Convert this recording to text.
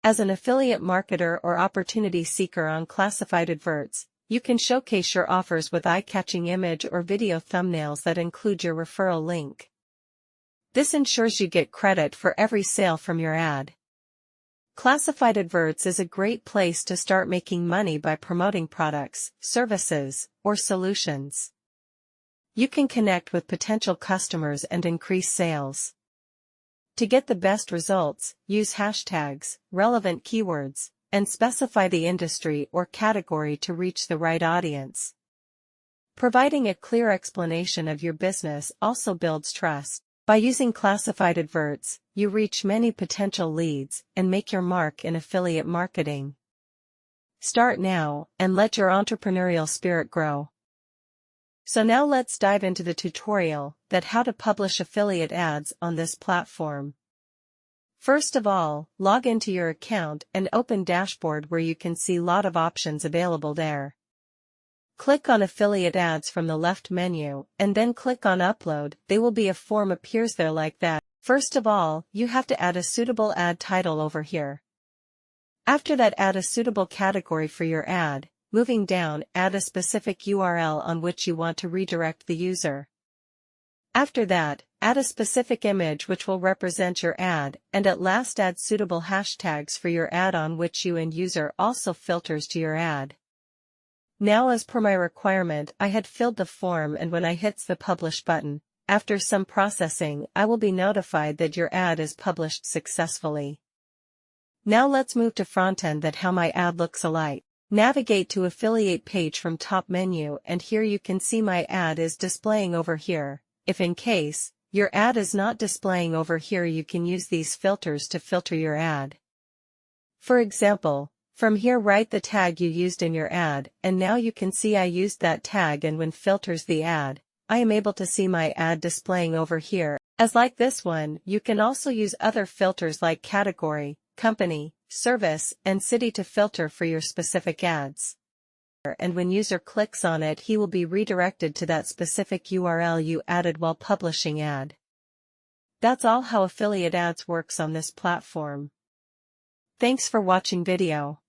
As an affiliate marketer or opportunity seeker on classified adverts, you can showcase your offers with eye-catching image or video thumbnails that include your referral link. This ensures you get credit for every sale from your ad. Classified adverts is a great place to start making money by promoting products, services, or solutions. You can connect with potential customers and increase sales. To get the best results, use hashtags, relevant keywords, and specify the industry or category to reach the right audience. Providing a clear explanation of your business also builds trust. By using classified adverts, you reach many potential leads and make your mark in affiliate marketing. Start now and let your entrepreneurial spirit grow. So now let's dive into the tutorial that how to publish affiliate ads on this platform. First of all, log into your account and open dashboard where you can see lot of options available there. Click on affiliate ads from the left menu and then click on upload. There will be a form appears there like that. First of all, you have to add a suitable ad title over here. After that, add a suitable category for your ad. Moving down, add a specific URL on which you want to redirect the user. After that, add a specific image which will represent your ad, and at last add suitable hashtags for your ad on which you and user also filters to your ad. Now, as per my requirement, I had filled the form, and when I hits the publish button, after some processing, I will be notified that your ad is published successfully. Now let's move to front end that how my ad looks alike. Navigate to affiliate page from top menu, and here you can see my ad is displaying over here. If in case your ad is not displaying over here, you can use these filters to filter your ad. For example, from here write the tag you used in your ad, and now you can see I used that tag, and when filters the ad, I am able to see my ad displaying over here. As like this one, you can also use other filters like category, company, service, and city to filter for your specific ads. And when user clicks on it, he will be redirected to that specific URL you added while publishing ad. That's all how affiliate ads works on this platform. Thanks for watching video.